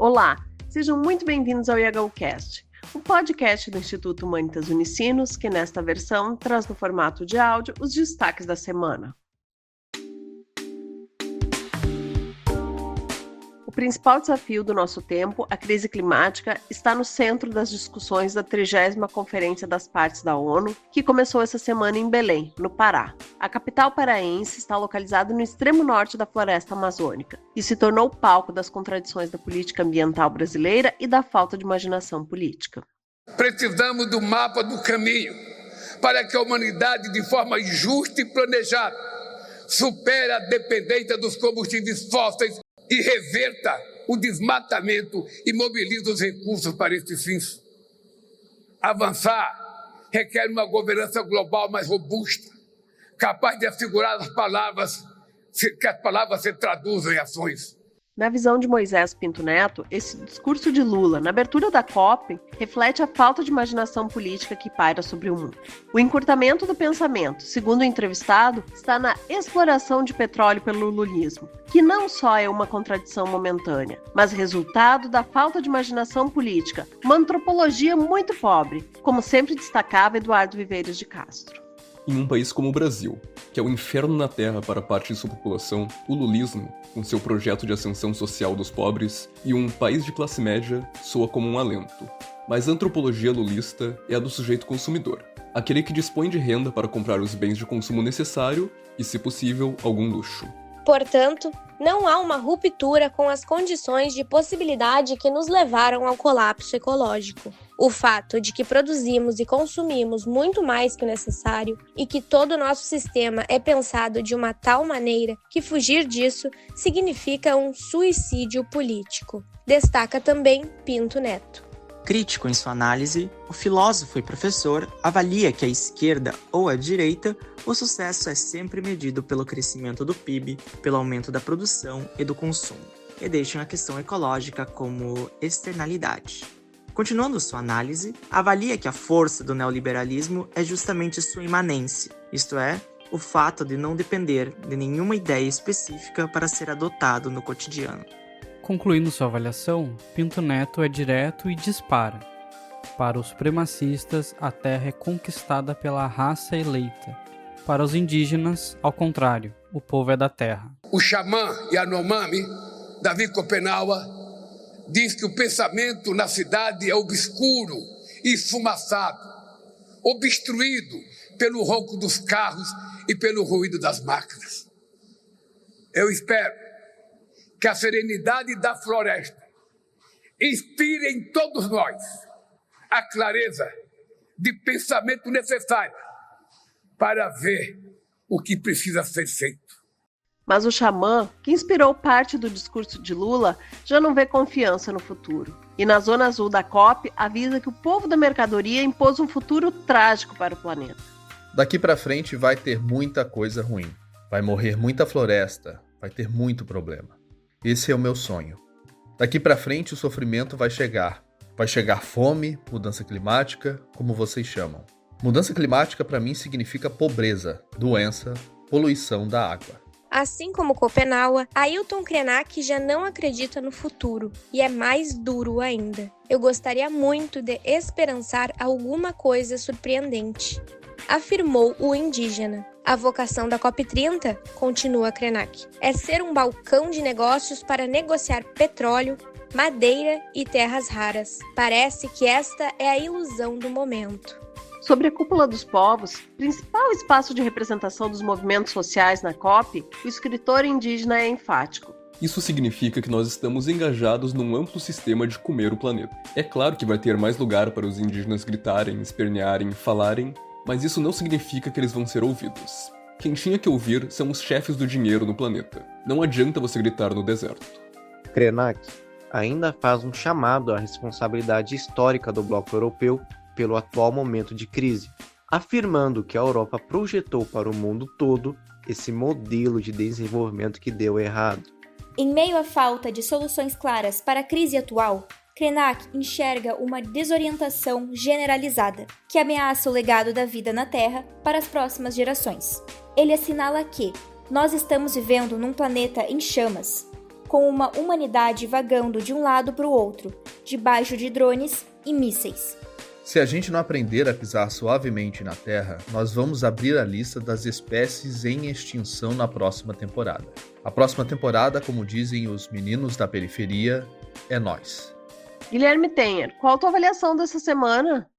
Olá, sejam muito bem-vindos ao IHUcast, o podcast do Instituto Humanitas Unicinos, que nesta versão traz no formato de áudio os destaques da semana. O principal desafio do nosso tempo, a crise climática, está no centro das discussões da 30ª Conferência das Partes da ONU, que começou essa semana em Belém, no Pará. A capital paraense está localizada no extremo norte da floresta amazônica e se tornou palco das contradições da política ambiental brasileira e da falta de imaginação política. Precisamos do mapa do caminho para que a humanidade, de forma justa e planejada, supere a dependência dos combustíveis fósseis e reverta o desmatamento e mobilize os recursos para esses fins. Avançar requer uma governança global mais robusta, capaz de assegurar que as palavras se traduzam em ações. Na visão de Moisés Pinto Neto, esse discurso de Lula na abertura da COP reflete a falta de imaginação política que paira sobre o mundo. O encurtamento do pensamento, segundo o entrevistado, está na exploração de petróleo pelo lulismo, que não só é uma contradição momentânea, mas resultado da falta de imaginação política, uma antropologia muito pobre, como sempre destacava Eduardo Viveiros de Castro. Em um país como o Brasil, que é o inferno na terra para parte de sua população, o lulismo, com seu projeto de ascensão social dos pobres, e um país de classe média soa como um alento. Mas a antropologia lulista é a do sujeito consumidor, aquele que dispõe de renda para comprar os bens de consumo necessário e, se possível, algum luxo. Portanto, não há uma ruptura com as condições de possibilidade que nos levaram ao colapso ecológico. O fato de que produzimos e consumimos muito mais que o necessário e que todo o nosso sistema é pensado de uma tal maneira que fugir disso significa um suicídio político. Destaca também Pinto Neto. Crítico em sua análise, o filósofo e professor avalia que à esquerda ou à direita, o sucesso é sempre medido pelo crescimento do PIB, pelo aumento da produção e do consumo, e deixam a questão ecológica como externalidade. Continuando sua análise, avalia que a força do neoliberalismo é justamente sua imanência, isto é, o fato de não depender de nenhuma ideia específica para ser adotado no cotidiano. Concluindo sua avaliação, Pinto Neto é direto e dispara. Para os supremacistas, a terra é conquistada pela raça eleita. Para os indígenas, ao contrário, o povo é da terra. O xamã Yanomami, Davi Copenaua, diz que o pensamento na cidade é obscuro e esfumaçado, obstruído pelo ronco dos carros e pelo ruído das máquinas. Eu espero que a serenidade da floresta inspire em todos nós a clareza de pensamento necessária para ver o que precisa ser feito. Mas o xamã, que inspirou parte do discurso de Lula, já não vê confiança no futuro. E na zona azul da COP, avisa que o povo da mercadoria impôs um futuro trágico para o planeta. Daqui para frente vai ter muita coisa ruim. Vai morrer muita floresta, vai ter muito problema. Esse é o meu sonho. Daqui para frente o sofrimento vai chegar. Vai chegar fome, mudança climática, como vocês chamam. Mudança climática para mim significa pobreza, doença, poluição da água. Assim como Copenaua, Ailton Krenak já não acredita no futuro e é mais duro ainda. Eu gostaria muito de esperançar alguma coisa surpreendente, afirmou o indígena. A vocação da COP30, continua Krenak, é ser um balcão de negócios para negociar petróleo, madeira e terras raras. Parece que esta é a ilusão do momento. Sobre a Cúpula dos Povos, principal espaço de representação dos movimentos sociais na COP, o escritor indígena é enfático. Isso significa que nós estamos engajados num amplo sistema de comer o planeta. É claro que vai ter mais lugar para os indígenas gritarem, espernearem, falarem, mas isso não significa que eles vão ser ouvidos. Quem tinha que ouvir são os chefes do dinheiro no planeta. Não adianta você gritar no deserto. Krenak ainda faz um chamado à responsabilidade histórica do bloco europeu pelo atual momento de crise, afirmando que a Europa projetou para o mundo todo esse modelo de desenvolvimento que deu errado. Em meio à falta de soluções claras para a crise atual, Krenak enxerga uma desorientação generalizada, que ameaça o legado da vida na Terra para as próximas gerações. Ele assinala que nós estamos vivendo num planeta em chamas. com uma humanidade vagando de um lado para o outro, debaixo de drones e mísseis. Se a gente não aprender a pisar suavemente na Terra, nós vamos abrir a lista das espécies em extinção na próxima temporada. A próxima temporada, como dizem os meninos da periferia, é nós. Guilherme Tenher, qual a tua avaliação dessa semana?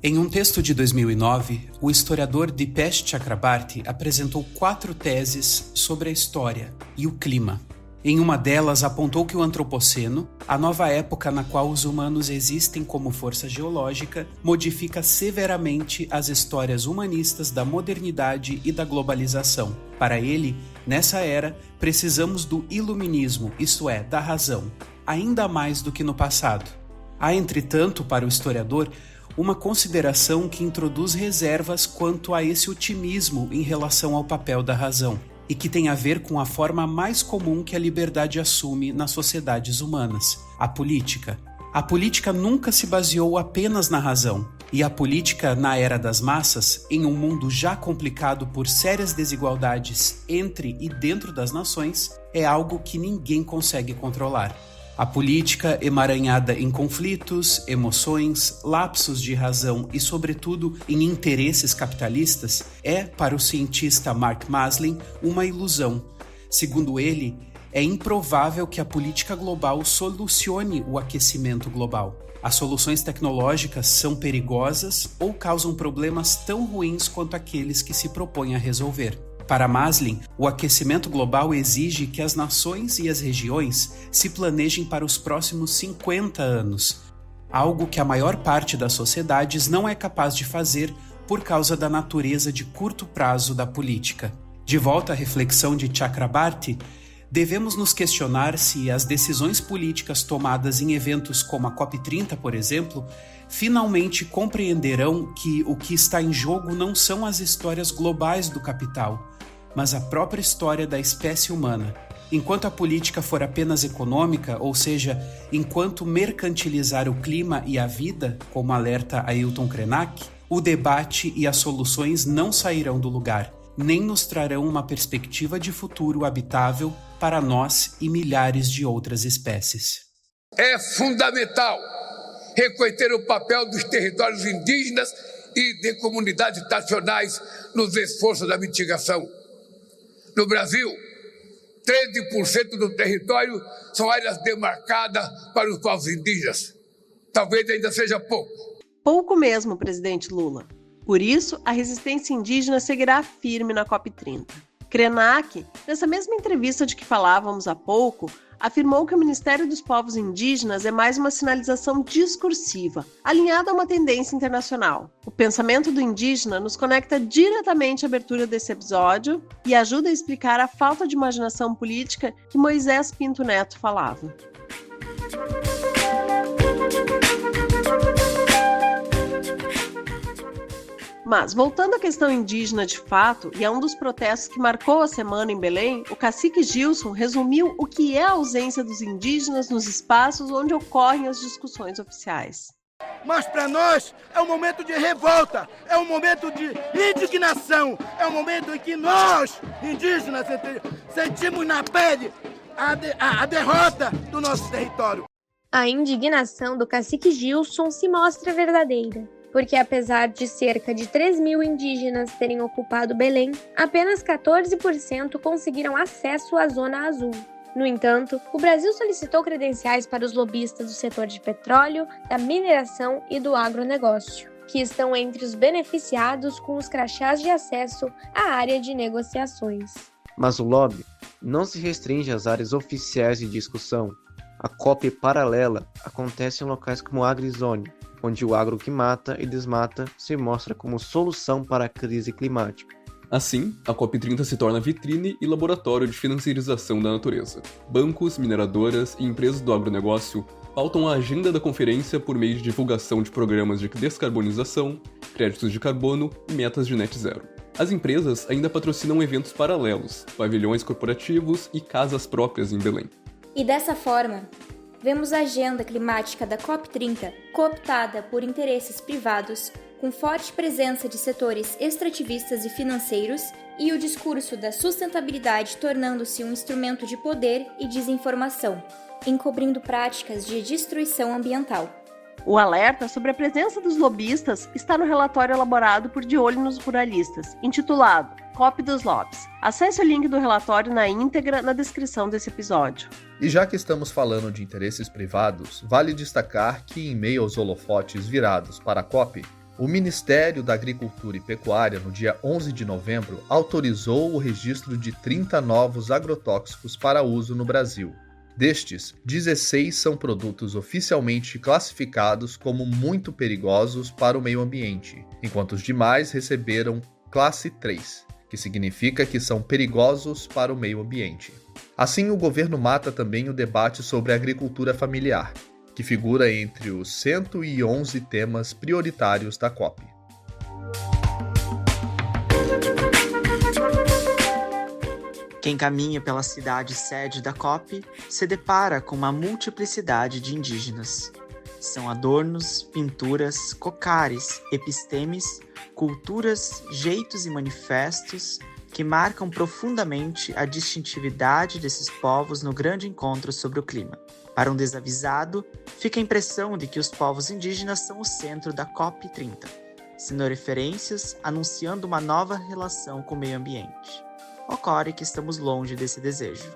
Em um texto de 2009, o historiador Dipesh Chakrabarty apresentou 4 teses sobre a história e o clima. Em uma delas, apontou que o Antropoceno, a nova época na qual os humanos existem como força geológica, modifica severamente as histórias humanistas da modernidade e da globalização. Para ele, nessa era, precisamos do iluminismo, isto é, da razão, ainda mais do que no passado. Há, entretanto, para o historiador, uma consideração que introduz reservas quanto a esse otimismo em relação ao papel da razão, e que tem a ver com a forma mais comum que a liberdade assume nas sociedades humanas, a política. A política nunca se baseou apenas na razão, e a política na era das massas, em um mundo já complicado por sérias desigualdades entre e dentro das nações, é algo que ninguém consegue controlar. A política, emaranhada em conflitos, emoções, lapsos de razão e, sobretudo, em interesses capitalistas, é, para o cientista Mark Maslin, uma ilusão. Segundo ele, é improvável que a política global solucione o aquecimento global. As soluções tecnológicas são perigosas ou causam problemas tão ruins quanto aqueles que se propõem a resolver. Para Maslin, o aquecimento global exige que as nações e as regiões se planejem para os próximos 50 anos, algo que a maior parte das sociedades não é capaz de fazer por causa da natureza de curto prazo da política. De volta à reflexão de Chakrabarty, devemos nos questionar se as decisões políticas tomadas em eventos como a COP30, por exemplo, finalmente compreenderão que o que está em jogo não são as histórias globais do capital, mas a própria história da espécie humana. Enquanto a política for apenas econômica, ou seja, enquanto mercantilizar o clima e a vida, como alerta Ailton Krenak, o debate e as soluções não sairão do lugar, nem nos trarão uma perspectiva de futuro habitável para nós e milhares de outras espécies. É fundamental reconhecer o papel dos territórios indígenas e de comunidades nacionais nos esforços da mitigação. No Brasil, 13% do território são áreas demarcadas para os povos indígenas. Talvez ainda seja pouco. Pouco mesmo, presidente Lula. Por isso, a resistência indígena seguirá firme na COP30. Krenak, nessa mesma entrevista de que falávamos há pouco, afirmou que o Ministério dos Povos Indígenas é mais uma sinalização discursiva, alinhada a uma tendência internacional. O pensamento do indígena nos conecta diretamente à abertura desse episódio e ajuda a explicar a falta de imaginação política que Moisés Pinto Neto falava. Mas, voltando à questão indígena de fato, e a um dos protestos que marcou a semana em Belém, o cacique Gilson resumiu o que é a ausência dos indígenas nos espaços onde ocorrem as discussões oficiais. Mas para nós é um momento de revolta, é um momento de indignação, é um momento em que nós, indígenas, sentimos na pele a derrota do nosso território. A indignação do cacique Gilson se mostra verdadeira. Porque apesar de cerca de 3.000 indígenas terem ocupado Belém, apenas 14% conseguiram acesso à Zona Azul. No entanto, o Brasil solicitou credenciais para os lobistas do setor de petróleo, da mineração e do agronegócio, que estão entre os beneficiados com os crachás de acesso à área de negociações. Mas o lobby não se restringe às áreas oficiais de discussão. A COP paralela acontece em locais como a AgriZone, onde o agro que mata e desmata se mostra como solução para a crise climática. Assim, a COP30 se torna vitrine e laboratório de financiarização da natureza. Bancos, mineradoras e empresas do agronegócio pautam a agenda da conferência por meio de divulgação de programas de descarbonização, créditos de carbono e metas de net zero. As empresas ainda patrocinam eventos paralelos, pavilhões corporativos e casas próprias em Belém. E dessa forma, vemos a agenda climática da COP30 cooptada por interesses privados com forte presença de setores extrativistas e financeiros, e o discurso da sustentabilidade tornando-se um instrumento de poder e desinformação, encobrindo práticas de destruição ambiental. O alerta sobre a presença dos lobistas está no relatório elaborado por De Olho nos Ruralistas, intitulado COP dos Lobbies. Acesse o link do relatório na íntegra na descrição desse episódio. E já que estamos falando de interesses privados, vale destacar que, em meio aos holofotes virados para a COP, o Ministério da Agricultura e Pecuária, no dia 11 de novembro, autorizou o registro de 30 novos agrotóxicos para uso no Brasil. Destes, 16 são produtos oficialmente classificados como muito perigosos para o meio ambiente, enquanto os demais receberam classe 3, que significa que são perigosos para o meio ambiente. Assim, o governo mata também o debate sobre a agricultura familiar, que figura entre os 111 temas prioritários da COP. Quem caminha pela cidade sede da COP se depara com uma multiplicidade de indígenas. São adornos, pinturas, cocares, epistemes, culturas, jeitos e manifestos que marcam profundamente a distintividade desses povos no grande encontro sobre o clima. Para um desavisado, fica a impressão de que os povos indígenas são o centro da COP30, sendo referências anunciando uma nova relação com o meio ambiente. Ocorre que estamos longe desse desejo.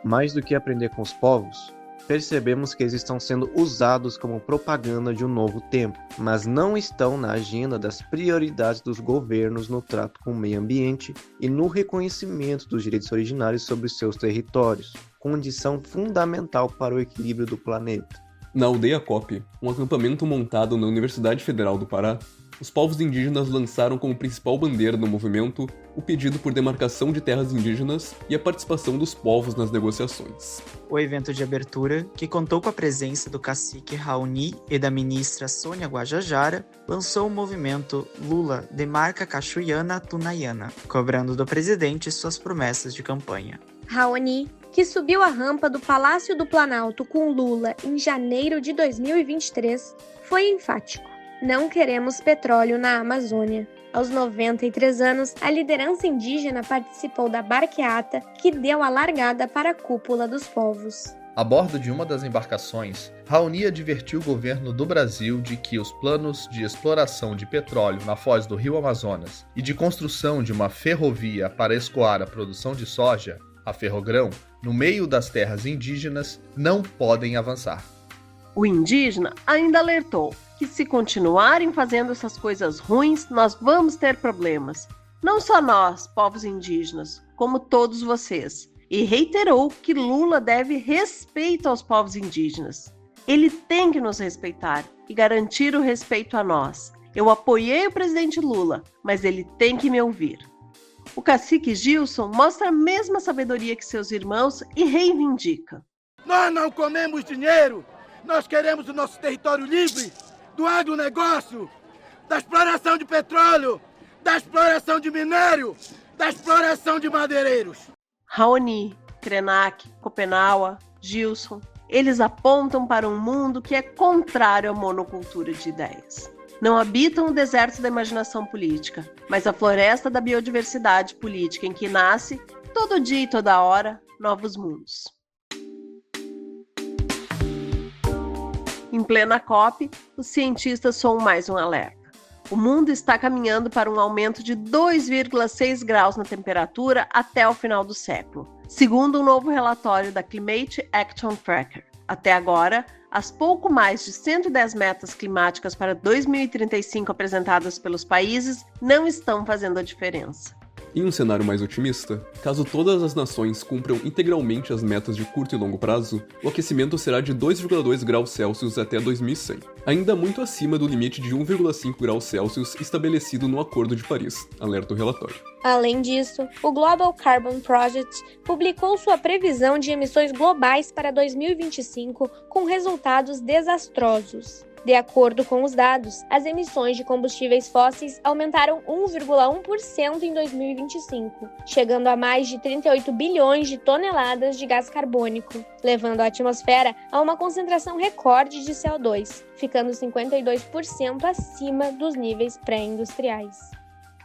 Mais do que aprender com os povos, percebemos que eles estão sendo usados como propaganda de um novo tempo, mas não estão na agenda das prioridades dos governos no trato com o meio ambiente e no reconhecimento dos direitos originários sobre seus territórios, condição fundamental para o equilíbrio do planeta. Na Aldeia COP, um acampamento montado na Universidade Federal do Pará, os povos indígenas lançaram como principal bandeira do movimento o pedido por demarcação de terras indígenas e a participação dos povos nas negociações. O evento de abertura, que contou com a presença do cacique Raoni e da ministra Sônia Guajajara, lançou o movimento Lula Demarca Cachoeira Tunaiana, cobrando do presidente suas promessas de campanha. Raoni, que subiu a rampa do Palácio do Planalto com Lula em janeiro de 2023, foi enfático. Não queremos petróleo na Amazônia. Aos 93 anos, a liderança indígena participou da barqueata que deu a largada para a cúpula dos povos. A bordo de uma das embarcações, Raoni advertiu o governo do Brasil de que os planos de exploração de petróleo na foz do rio Amazonas e de construção de uma ferrovia para escoar a produção de soja, a Ferrogrão, no meio das terras indígenas, não podem avançar. O indígena ainda alertou que se continuarem fazendo essas coisas ruins, nós vamos ter problemas. Não só nós, povos indígenas, como todos vocês. E reiterou que Lula deve respeito aos povos indígenas. Ele tem que nos respeitar e garantir o respeito a nós. Eu apoiei o presidente Lula, mas ele tem que me ouvir. O cacique Gilson mostra a mesma sabedoria que seus irmãos e reivindica. Nós não comemos dinheiro, nós queremos o nosso território livre do agronegócio, da exploração de petróleo, da exploração de minério, da exploração de madeireiros. Raoni, Krenak, Copenaua, Gilson, eles apontam para um mundo que é contrário à monocultura de ideias. Não habitam o deserto da imaginação política, mas a floresta da biodiversidade política em que nasce, todo dia e toda hora, novos mundos. Em plena COP, os cientistas soam mais um alerta. O mundo está caminhando para um aumento de 2,6 graus na temperatura até o final do século, segundo um novo relatório da Climate Action Tracker. Até agora, as pouco mais de 110 metas climáticas para 2035 apresentadas pelos países não estão fazendo a diferença. Em um cenário mais otimista, caso todas as nações cumpram integralmente as metas de curto e longo prazo, o aquecimento será de 2,2 graus Celsius até 2100, ainda muito acima do limite de 1,5 graus Celsius estabelecido no Acordo de Paris, alerta o relatório. Além disso, o Global Carbon Project publicou sua previsão de emissões globais para 2025 com resultados desastrosos. De acordo com os dados, as emissões de combustíveis fósseis aumentaram 1,1% em 2025, chegando a mais de 38 bilhões de toneladas de gás carbônico, levando a atmosfera a uma concentração recorde de CO2, ficando 52% acima dos níveis pré-industriais.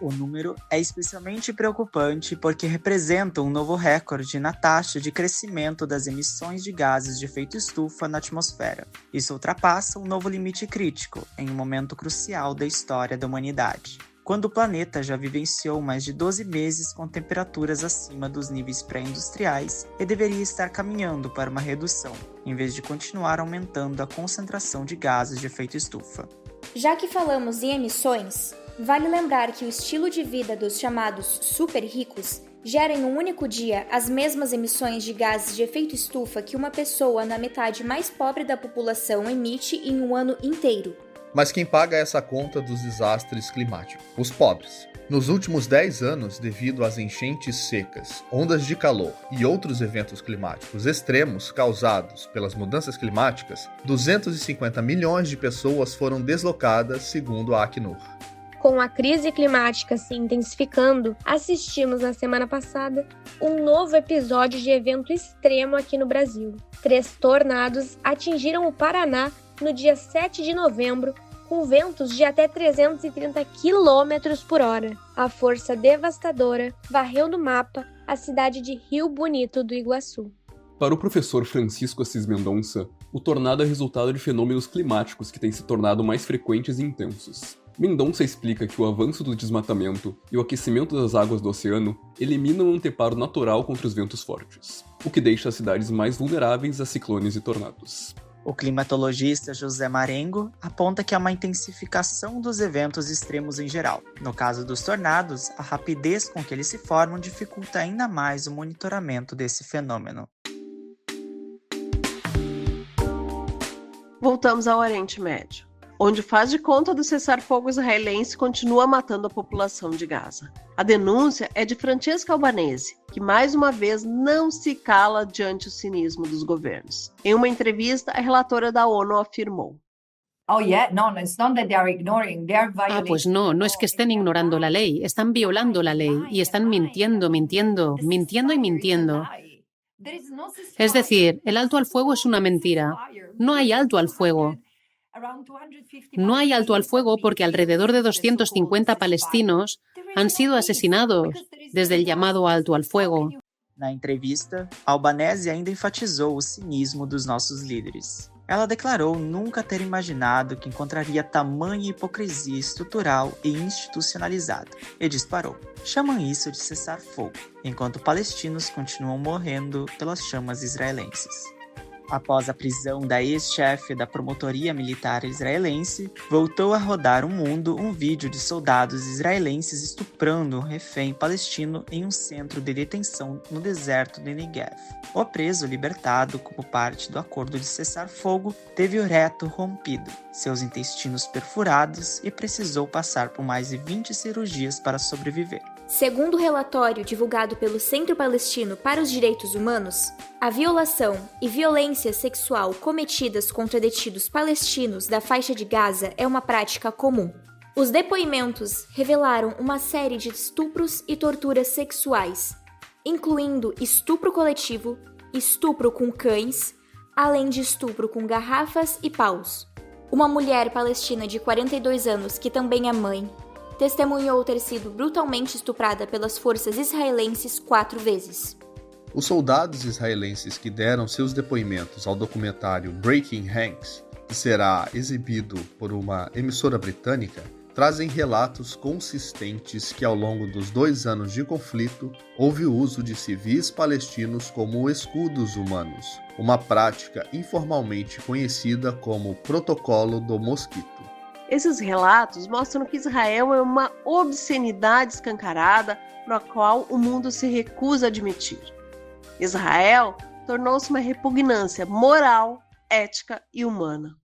O número é especialmente preocupante porque representa um novo recorde na taxa de crescimento das emissões de gases de efeito estufa na atmosfera. Isso ultrapassa um novo limite crítico em um momento crucial da história da humanidade, quando o planeta já vivenciou mais de 12 meses com temperaturas acima dos níveis pré-industriais e deveria estar caminhando para uma redução, em vez de continuar aumentando a concentração de gases de efeito estufa. Já que falamos em emissões, vale lembrar que o estilo de vida dos chamados super ricos gera em um único dia as mesmas emissões de gases de efeito estufa que uma pessoa na metade mais pobre da população emite em um ano inteiro. Mas quem paga essa conta dos desastres climáticos? Os pobres. Nos últimos 10 anos, devido às enchentes secas, ondas de calor e outros eventos climáticos extremos causados pelas mudanças climáticas, 250 milhões de pessoas foram deslocadas, segundo a Acnur. Com a crise climática se intensificando, assistimos na semana passada um novo episódio de evento extremo aqui no Brasil. 3 tornados atingiram o Paraná no dia 7 de novembro, com ventos de até 330 km por hora. A força devastadora varreu no mapa a cidade de Rio Bonito do Iguaçu. Para o professor Francisco Assis Mendonça, o tornado é resultado de fenômenos climáticos que têm se tornado mais frequentes e intensos. Mendonça explica que o avanço do desmatamento e o aquecimento das águas do oceano eliminam um anteparo natural contra os ventos fortes, o que deixa as cidades mais vulneráveis a ciclones e tornados. O climatologista José Marengo aponta que há uma intensificação dos eventos extremos em geral. No caso dos tornados, a rapidez com que eles se formam dificulta ainda mais o monitoramento desse fenômeno. Voltamos ao Oriente Médio, onde faz de conta do cessar-fogo israelense continua matando a população de Gaza. A denúncia é de Francesca Albanese, que mais uma vez não se cala diante do cinismo dos governos. Em uma entrevista, a relatora da ONU afirmou: pues no es que estén ignorando la ley, están violando la ley y están mintiendo y mintiendo. Es decir, el alto al fuego es una mentira. No hay alto al fuego. No hay alto al fuego porque alrededor de 250 palestinos han sido asesinados desde el llamado alto al fuego. Na entrevista, Albanese ainda enfatizou o cinismo dos nossos líderes. Ela declarou nunca ter imaginado que encontraria tamanha hipocrisia estrutural e institucionalizada, e disparou. Chamam isso de cessar-fogo, enquanto palestinos continuam morrendo pelas chamas israelenses. Após a prisão da ex-chefe da promotoria militar israelense, voltou a rodar o mundo um vídeo de soldados israelenses estuprando um refém palestino em um centro de detenção no deserto de Negev. O preso libertado como parte do acordo de cessar-fogo teve o reto rompido, seus intestinos perfurados e precisou passar por mais de 20 cirurgias para sobreviver. Segundo o relatório divulgado pelo Centro Palestino para os Direitos Humanos, a violação e violência sexual cometidas contra detidos palestinos da faixa de Gaza é uma prática comum. Os depoimentos revelaram uma série de estupros e torturas sexuais, incluindo estupro coletivo, estupro com cães, além de estupro com garrafas e paus. Uma mulher palestina de 42 anos, que também é mãe, testemunhou ter sido brutalmente estuprada pelas forças israelenses 4 vezes. Os soldados israelenses que deram seus depoimentos ao documentário Breaking Ranks, que será exibido por uma emissora britânica, trazem relatos consistentes que ao longo dos 2 anos de conflito houve o uso de civis palestinos como escudos humanos, uma prática informalmente conhecida como Protocolo do Mosquito. Esses relatos mostram que Israel é uma obscenidade escancarada na qual o mundo se recusa a admitir. Israel tornou-se uma repugnância moral, ética e humana.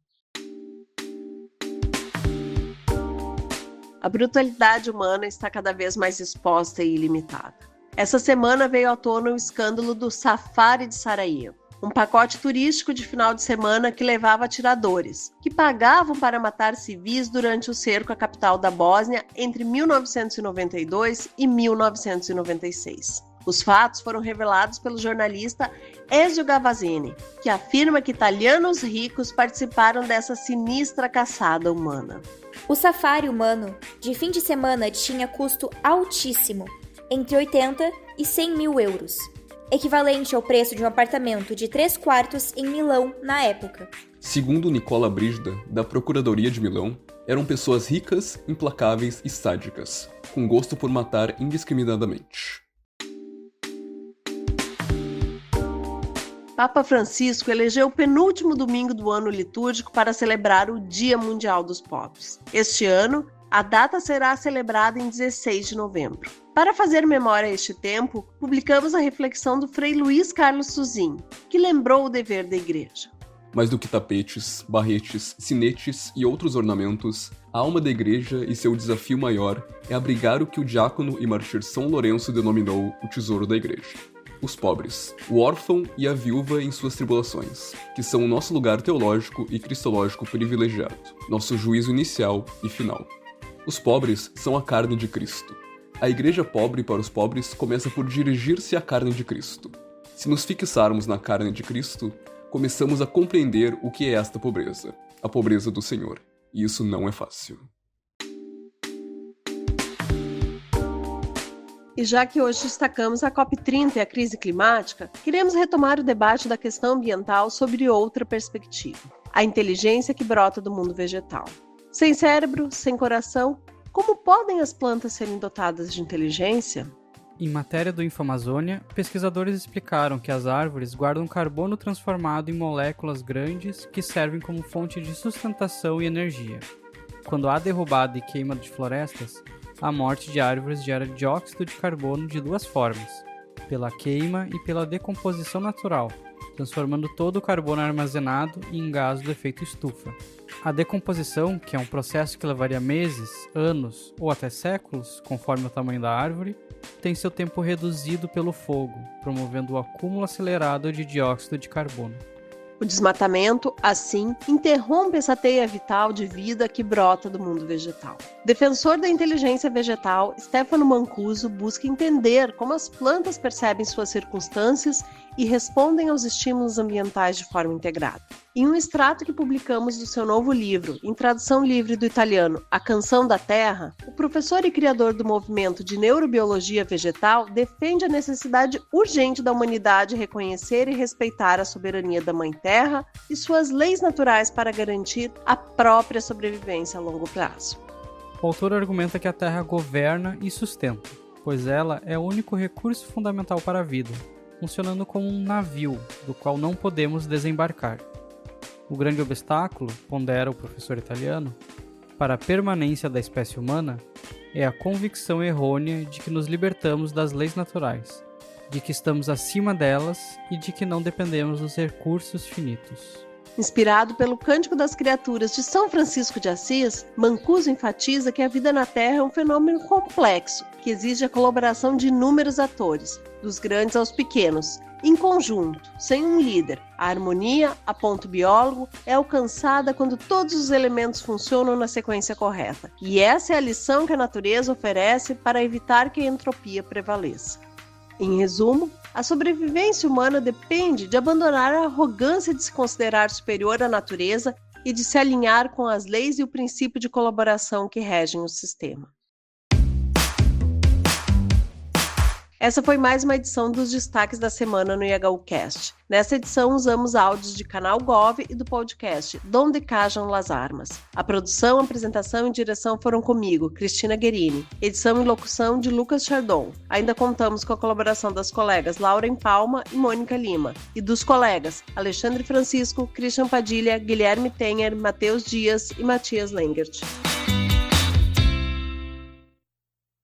A brutalidade humana está cada vez mais exposta e ilimitada. Essa semana veio à tona o escândalo do Safari de Sarajevo. um pacote turístico de final de semana que levava atiradores, que pagavam para matar civis durante o cerco à capital da Bósnia entre 1992 e 1996. Os fatos foram revelados pelo jornalista Ezio Gavazzini, que afirma que italianos ricos participaram dessa sinistra caçada humana. O safari humano de fim de semana tinha custo altíssimo, entre 80 e 100 mil euros, equivalente ao preço de um apartamento de 3 quartos em Milão na época. Segundo Nicola Brígida, da Procuradoria de Milão, eram pessoas ricas, implacáveis e sádicas, com gosto por matar indiscriminadamente. Papa Francisco elegeu o penúltimo domingo do ano litúrgico para celebrar o Dia Mundial dos Pobres. Este ano, a data será celebrada em 16 de novembro. Para fazer memória a este tempo, publicamos a reflexão do Frei Luiz Carlos Suzin, que lembrou o dever da Igreja. Mais do que tapetes, barretes, sinetes e outros ornamentos, a alma da Igreja e seu desafio maior é abrigar o que o diácono e mártir São Lourenço denominou o tesouro da Igreja. Os pobres, o órfão e a viúva em suas tribulações, que são o nosso lugar teológico e cristológico privilegiado, nosso juízo inicial e final. Os pobres são a carne de Cristo. A Igreja pobre para os pobres começa por dirigir-se à carne de Cristo. Se nos fixarmos na carne de Cristo, começamos a compreender o que é esta pobreza, a pobreza do Senhor. E isso não é fácil. E já que hoje destacamos a COP30 e a crise climática, queremos retomar o debate da questão ambiental sobre outra perspectiva: a inteligência que brota do mundo vegetal. Sem cérebro, sem coração, como podem as plantas serem dotadas de inteligência? Em matéria do InfoAmazônia, pesquisadores explicaram que as árvores guardam carbono transformado em moléculas grandes que servem como fonte de sustentação e energia. Quando há derrubada e queima de florestas, a morte de árvores gera dióxido de carbono de duas formas, pela queima e pela decomposição natural, transformando todo o carbono armazenado em gás do efeito estufa. A decomposição, que é um processo que levaria meses, anos ou até séculos, conforme o tamanho da árvore, tem seu tempo reduzido pelo fogo, promovendo o acúmulo acelerado de dióxido de carbono. O desmatamento, assim, interrompe essa teia vital de vida que brota do mundo vegetal. Defensor da inteligência vegetal, Stefano Mancuso busca entender como as plantas percebem suas circunstâncias e respondem aos estímulos ambientais de forma integrada. Em um extrato que publicamos do seu novo livro, em tradução livre do italiano, A Canção da Terra, o professor e criador do movimento de neurobiologia vegetal defende a necessidade urgente da humanidade reconhecer e respeitar a soberania da Mãe Terra e suas leis naturais para garantir a própria sobrevivência a longo prazo. O autor argumenta que a Terra governa e sustenta, pois ela é o único recurso fundamental para a vida, funcionando como um navio, do qual não podemos desembarcar. O grande obstáculo, pondera o professor italiano, para a permanência da espécie humana é a convicção errônea de que nos libertamos das leis naturais, de que estamos acima delas e de que não dependemos dos recursos finitos. Inspirado pelo Cântico das Criaturas de São Francisco de Assis, Mancuso enfatiza que a vida na Terra é um fenômeno complexo, que exige a colaboração de inúmeros atores, dos grandes aos pequenos, em conjunto, sem um líder. A harmonia, aponta o biólogo, é alcançada quando todos os elementos funcionam na sequência correta. E essa é a lição que a natureza oferece para evitar que a entropia prevaleça. Em resumo, a sobrevivência humana depende de abandonar a arrogância de se considerar superior à natureza e de se alinhar com as leis e o princípio de colaboração que regem o sistema. Essa foi mais uma edição dos destaques da semana no IHUcast. Nessa edição usamos áudios de Canal Gov e do podcast Donde Cajam las Armas. A produção, apresentação e direção foram comigo, Cristina Guerini. Edição e locução de Lucas Chardon. Ainda contamos com a colaboração das colegas Lauren Palma e Mônica Lima. E dos colegas Alexandre Francisco, Christian Padilha, Guilherme Tenher, Matheus Dias e Matias Lengert.